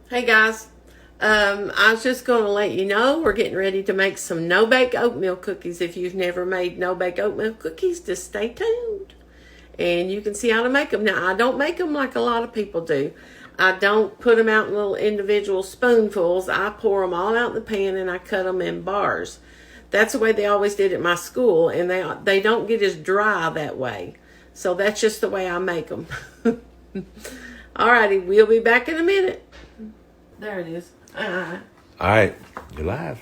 Hey guys, I was just going to let you know we're getting ready to make some no-bake oatmeal cookies. If you've never made no-bake oatmeal cookies, just stay tuned. And you can see how to make them. Now, I don't make them like a lot of people do. I don't put them out in little individual spoonfuls. I pour them all out in the pan and I cut them in bars. That's the way they always did at my school, and they don't get as dry that way. So that's just the way I make them. Alrighty, we'll be back in a minute. There it is. All right, you're live.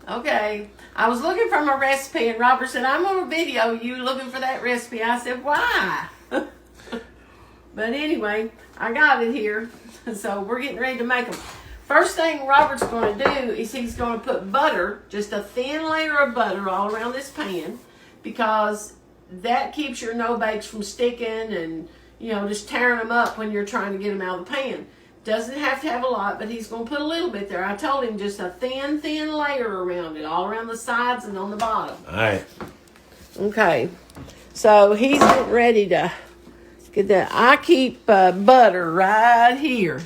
Okay. I was looking for my recipe, and Robert said, I'm on a video you looking for that recipe. I said, why? But anyway, I got it here. So we're getting ready to make them. First thing Robert's going to do is he's going to put butter, just a thin layer of butter all around this pan, because that keeps your no-bakes from sticking and, just tearing them up when you're trying to get them out of the pan. Doesn't have to have a lot, but he's going to put a little bit there. I told him just a thin layer around it, all around the sides and on the bottom. All right. Okay. So he's getting ready to get that. I keep butter right here.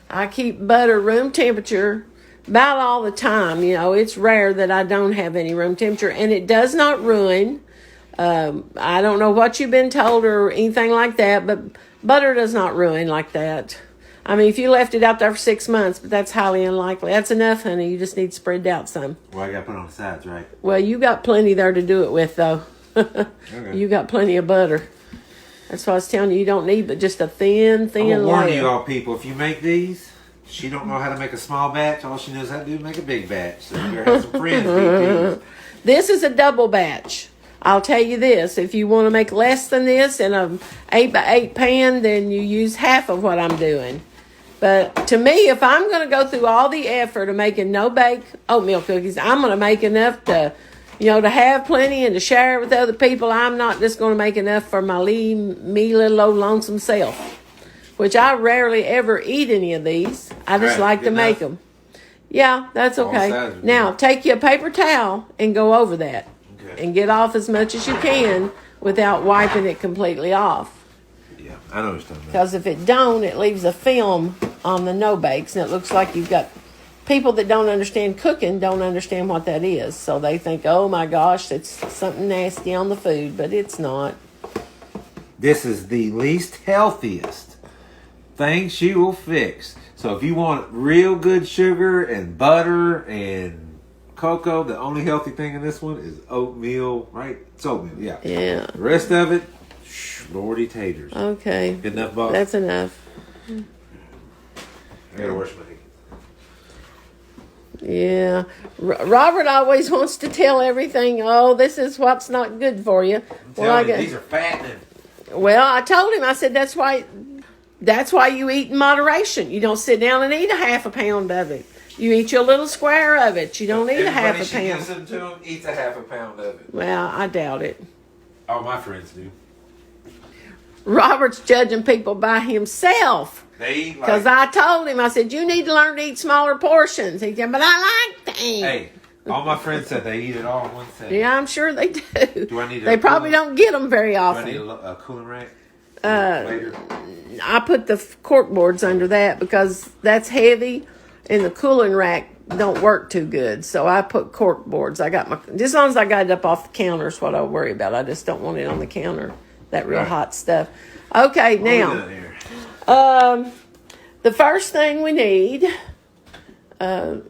I keep butter room temperature about all the time. It's rare that I don't have any room temperature, and it does not ruin. I don't know what you've been told or anything like that, but butter does not ruin like that. I mean, if you left it out there for 6 months, but that's highly unlikely. That's enough, honey. You just need spread out some. Well, I got to put it on the sides, right? Well, you got plenty there to do it with, though. Okay. You got plenty of butter. That's what I was telling you. You don't need but just a thin I'm gonna layer. warn you all people, if you make these, she don't know how to make a small batch. All she knows how to do is make a big batch. So you better have some friends eat these. This is a double batch. I'll tell you this. If you want to make less than this in a 8x8 pan, then you use half of what I'm doing. But to me, if I'm going to go through all the effort of making no-bake oatmeal cookies, I'm going to make enough to, to have plenty and to share it with other people. I'm not just going to make enough for me little old lonesome self, which I rarely ever eat any of these. I just like to make them. Yeah, that's okay. Now, take you a paper towel and go over that. Okay. And get off as much as you can without wiping it completely off. Yeah, I know what you're talking about. Because if it don't, it leaves a film on the no-bakes, and it looks like you've got people that don't understand cooking don't understand what that is. So they think, oh my gosh, it's something nasty on the food, but it's not. This is the least healthiest thing she will fix. So if you want real good sugar and butter and cocoa, the only healthy thing in this one is oatmeal, right? It's oatmeal, yeah. Yeah. The rest of it, Lordy taters. Okay. Good enough, boss? That's enough. I gotta wash my hands. Yeah. Robert always wants to tell everything, oh, this is what's not good for you. These are fattening. Well, I told him, I said, that's why you eat in moderation. You don't sit down and eat a half a pound of it. You eat your little square of it. You don't eat a half a pound. Everybody she gives them to him eats a half a pound of it. Well, I doubt it. All my friends do. Robert's judging people by himself. They eat like... Because I told him, I said, you need to learn to eat smaller portions. He said, but I like to eat. Hey, all my friends said they eat it all in one setting. Yeah, I'm sure they do. Do I need They probably don't get them very Do often. I need a cooling rack? Later? I put the cork boards under that because that's heavy, and the cooling rack don't work too good. So I put cork boards. I got just as long as I got it up off the counter is what I worry about. I just don't want it on the counter, that real hot stuff. Okay, now, the first thing we need,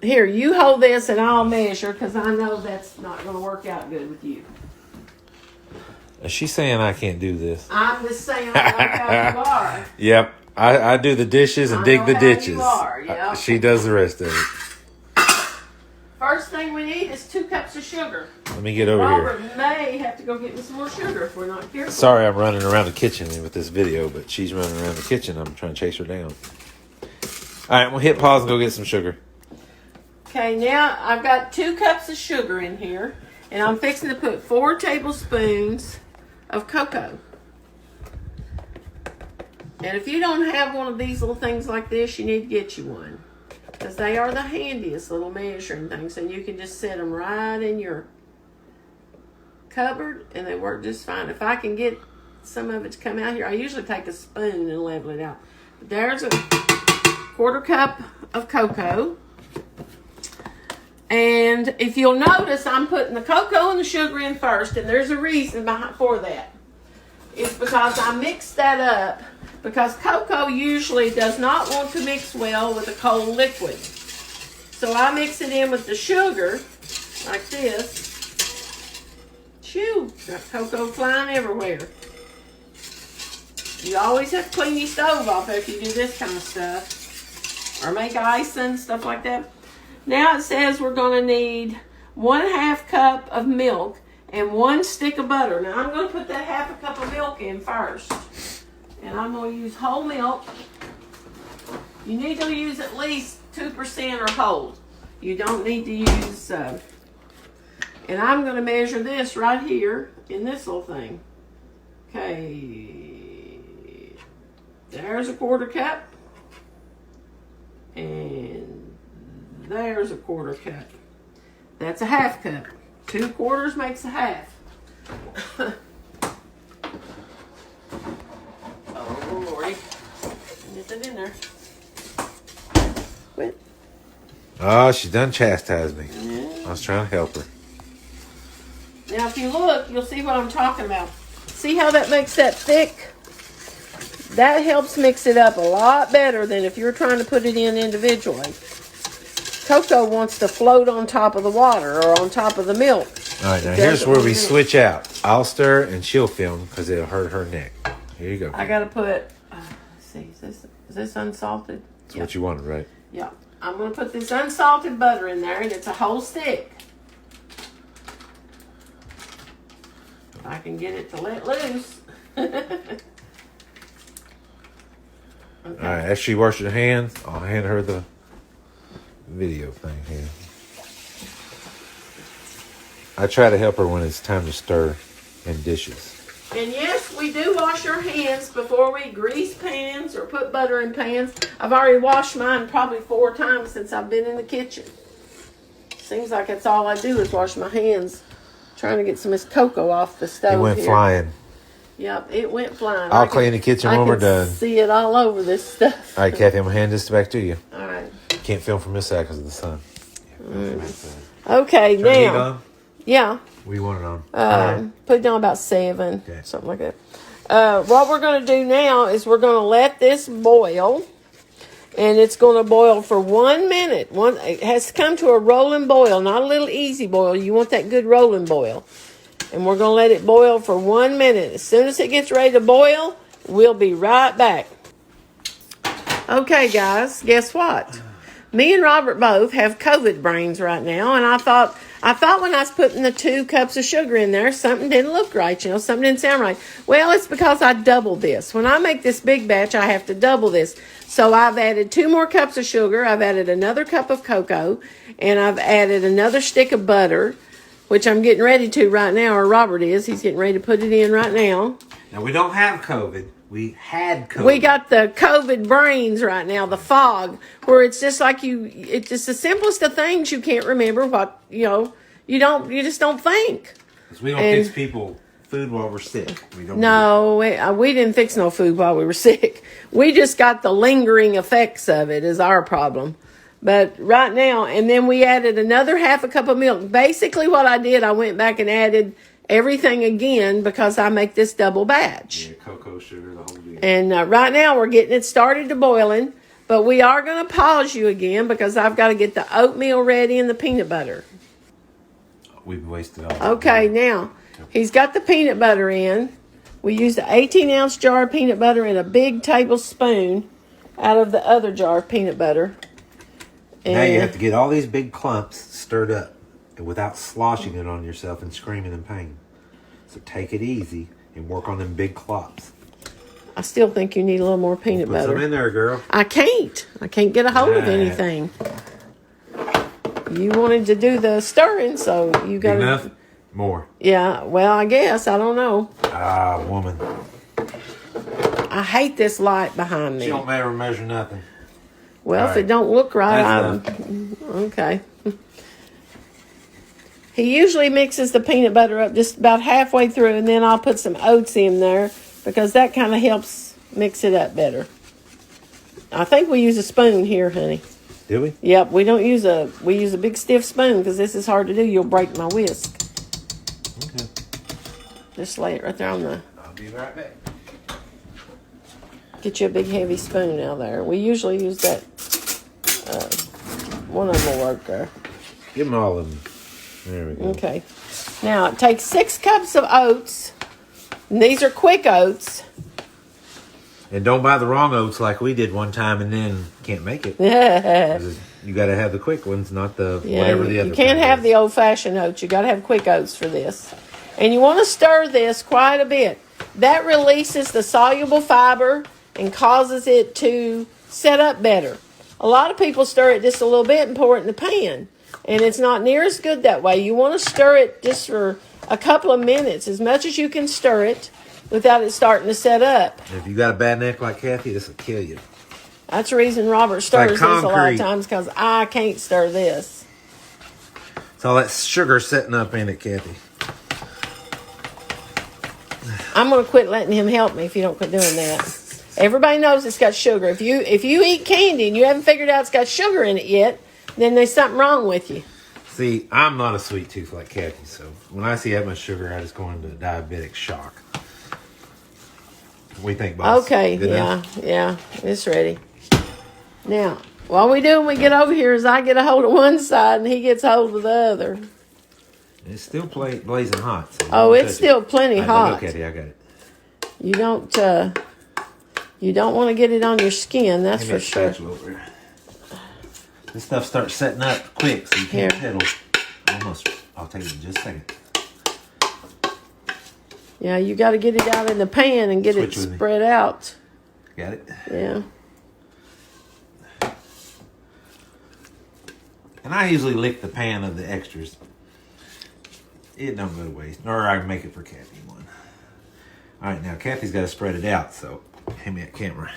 here, you hold this and I'll measure because I know that's not going to work out good with you. Is she saying I can't do this? I'm just saying I know how you are. Yep. I do the dishes and dig the ditches. You are, yeah. She does the rest of it. First thing we need is 2 cups of sugar. Let me get over Robert here. may have to go get me some more sugar if we're not careful. Sorry I'm running around the kitchen with this video, but she's running around the kitchen. I'm trying to chase her down. All right, we'll hit pause and go get some sugar. Okay, now I've got 2 cups of sugar in here, and I'm fixing to put 4 tablespoons of cocoa. And if you don't have one of these little things like this, you need to get you one. Because they are the handiest little measuring things. And you can just set them right in your cupboard and they work just fine. If I can get some of it to come out here, I usually take a spoon and level it out. But there's a 1/4 cup of cocoa. And if you'll notice, I'm putting the cocoa and the sugar in first, and there's a reason for that. It's because I mixed that up, because cocoa usually does not want to mix well with a cold liquid. So I mix it in with the sugar, like this. Shoo, got cocoa flying everywhere. You always have to clean your stove off if you do this kind of stuff. Or make icing, stuff like that. Now it says we're going to need 1/2 cup of milk and 1 stick of butter. Now I'm going to put that 1/2 cup of milk in first. And I'm going to use whole milk. You need to use at least 2% or whole. You don't need to use... and I'm going to measure this right here in this little thing. Okay. There's a 1/4 cup. And there's a 1/4 cup. That's a 1/2 cup. 2/4 makes a 1/2. Oh, Lordy. Get that in there. Quit. Oh, she done chastised me. Yeah. I was trying to help her. Now, if you look, you'll see what I'm talking about. See how that makes that thick? That helps mix it up a lot better than if you're trying to put it in individually. Cocoa wants to float on top of the water or on top of the milk. All right, now here's where we switch out. I'll stir and she'll film because it'll hurt her neck. Here you go. I got to put, let's see, is this unsalted? That's what you wanted, right? Yeah. I'm going to put this unsalted butter in there, and it's a whole stick. If I can get it to let loose. Okay. All right, after she washes her hands, I'll hand her the video thing here. I try to help her when it's time to stir in dishes. And yes, we do wash our hands before we grease pans or put butter in pans. I've already washed mine probably 4 times since I've been in the kitchen. Seems like that's all I do is wash my hands. Trying to get some of this cocoa off the stove. It went here. flying. Yep, it went flying. I'll clean the kitchen when we're done. See it all over this stuff. All right, Kathy, I'm going to hand this back to you. All right. Can't film from this side because of the sun. Okay, Turn the heat now. on? Yeah. We want it on. Put it down about 7, Okay. something like that. What we're going to do now is we're going to let this boil, and it's going to boil for 1 minute. It has to come to a rolling boil, not a little easy boil. You want that good rolling boil. And we're going to let it boil for 1 minute. As soon as it gets ready to boil, we'll be right back. Okay, guys, guess what? Me and Robert both have COVID brains right now, and I thought when I was putting the 2 cups of sugar in there, something didn't look right, something didn't sound right. Well, it's because I doubled this. When I make this big batch, I have to double this. So I've added 2 more cups of sugar, I've added another cup of cocoa, and I've added another stick of butter, which I'm getting ready to right now, or Robert is. He's getting ready to put it in right now. Now, we don't have COVID. We had COVID. We got the COVID brains right now, the fog, where it's just like it's just the simplest of things you can't remember what, you just don't think. Because we don't fix people food while we're sick. We didn't fix no food while we were sick. We just got the lingering effects of it is our problem. But right now, and then we added another 1/2 cup of milk. Basically what I did, I went back and added everything again because I make this double batch. Yeah, cocoa, sugar, the whole deal. And right now we're getting it started to boiling, but we are going to pause you again because I've got to get the oatmeal ready and the peanut butter. We've wasted all Okay, now he's got the peanut butter in. We used an 18-ounce jar of peanut butter and a big tablespoon out of the other jar of peanut butter. And now you have to get all these big clumps stirred up without sloshing it on yourself and screaming in pain. So take it easy and work on them big clops. I still think you need a little more peanut Put butter. some in there, girl. I can't get a hold of anything. You wanted to do the stirring, so you got enough. More. Yeah, well, I guess I don't know. Ah, woman. I hate this light behind me. She don't ever measure nothing. Well, All if right. it don't look right, okay. He usually mixes the peanut butter up just about halfway through, and then I'll put some oats in there because that kind of helps mix it up better. I think we use a spoon here, honey. Do we? Yep, we use a big stiff spoon because this is hard to do. You'll break my whisk. Okay. Just lay it right there on the... I'll be right back. Get you a big heavy spoon out there. We usually use that. One of them will work there. Give them all of them. There we go. Okay. Now, take 6 cups of oats. And these are quick oats. And don't buy the wrong oats like we did one time and then can't make it. You got to have the quick ones, not the whatever the other. You can't have the old-fashioned oats. You got to have quick oats for this. And you want to stir this quite a bit. That releases the soluble fiber and causes it to set up better. A lot of people stir it just a little bit and pour it in the pan. And it's not near as good that way. You want to stir it just for a couple of minutes, as much as you can stir it without it starting to set up. If you got a bad neck like Kathy, this will kill you. That's the reason Robert stirs like this a lot of concrete. times, because I can't stir this. It's all that sugar setting up in it, Kathy. I'm going to quit letting him help me if you don't quit doing that. Everybody knows it's got sugar. If you eat candy and you haven't figured out it's got sugar in it yet, then there's something wrong with you. See, I'm not a sweet tooth like Kathy, so when I see that much sugar, I just go into diabetic shock. What do you think, boss? Okay, Good enough? yeah, it's ready. Now, what we do when we get over here is I get a hold of one side and he gets a hold of the other. It's still blazing hot. So Oh, it's still plenty All right, hot. Look, Kathy, I got it. You don't want to get it on your skin, that's Give me for a sure. spatula over here. This stuff starts setting up quick, so you can't Here. pedal. I'll take it in just a second. Yeah, you got to get it out in the pan and get Switch it with me. spread out. Got it? Yeah. And I usually lick the pan of the extras. It don't go to waste. Or I make it for Kathy one. All right, now Kathy's got to spread it out, so hand me that camera.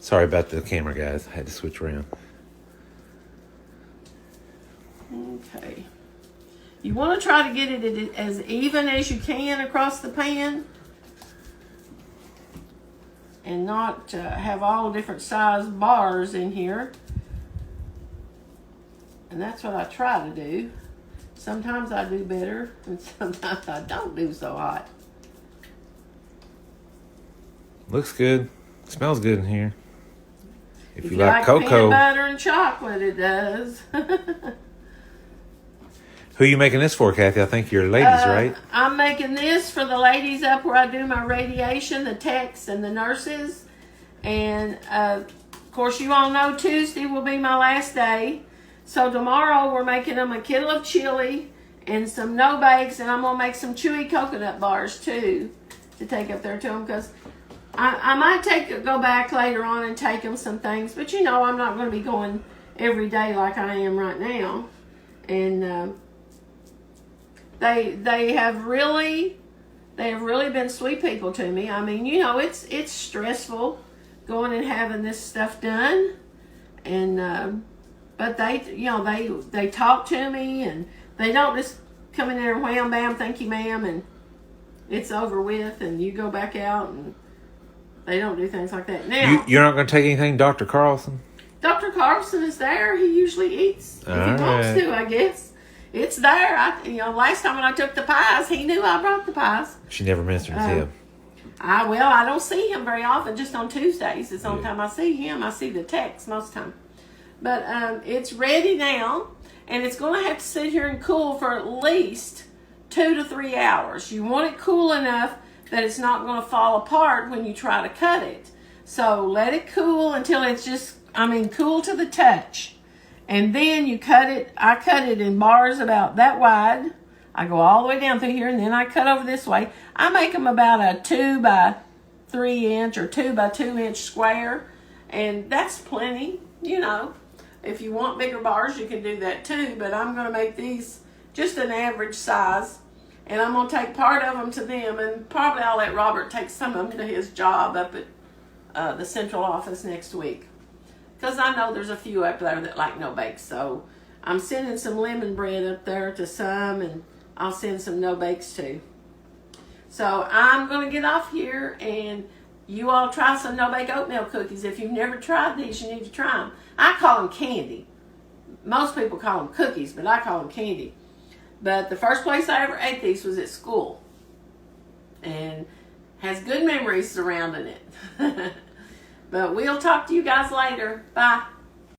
Sorry about the camera, guys. I had to switch around. Okay. You want to try to get it as even as you can across the pan. And not have all different size bars in here. And that's what I try to do. Sometimes I do better, and sometimes I don't do so hot. Looks good. Smells good in here. If you like like cocoa. peanut butter and chocolate, it does. Who are you making this for, Kathy? I think you're ladies, right? I'm making this for the ladies up where I do my radiation, the techs and the nurses. And, of course, you all know Tuesday will be my last day. So tomorrow we're making them a kettle of chili and some no bakes. And I'm going to make some chewy coconut bars, too, to take up there to them. Because I might go back later on and take them some things. But, you know, I'm not going to be going every day like I am right now. And they have really been sweet people to me. I mean, you know, it's stressful going and having this stuff done, and but they talk to me, and they don't just come in there and wham bam, thank you ma'am, and it's over with, and you go back out, and they don't do things like that. Now You're not going to take anything, Dr. Carlson? Dr. Carlson is there. He usually eats if he wants to, I guess. It's there. Last time when I took the pies, he knew I brought the pies. She never mentioned him. I don't see him very often, just on Tuesdays. It's the only time I see him. I see the text most of the time. But it's ready now, and it's going to have to sit here and cool for at least 2 to 3 hours. You want it cool enough that it's not going to fall apart when you try to cut it. So let it cool until it's just, cool to the touch. And then you cut it. I cut it in bars about that wide. I go all the way down through here, and then I cut over this way. I make them about a 2 by 3 inch or 2 by 2 inch square. And that's plenty, If you want bigger bars, you can do that too. But I'm going to make these just an average size. And I'm going to take part of them to them. And probably I'll let Robert take some of them to his job up at the central office next week. Because I know there's a few up there that like no bakes. So I'm sending some lemon bread up there to some. And I'll send some no bakes too. So I'm going to get off here, and you all try some no-bake oatmeal cookies. If you've never tried these, you need to try them. I call them candy. Most people call them cookies, but I call them candy. But the first place I ever ate these was at school. And has good memories surrounding it. But we'll talk to you guys later. Bye.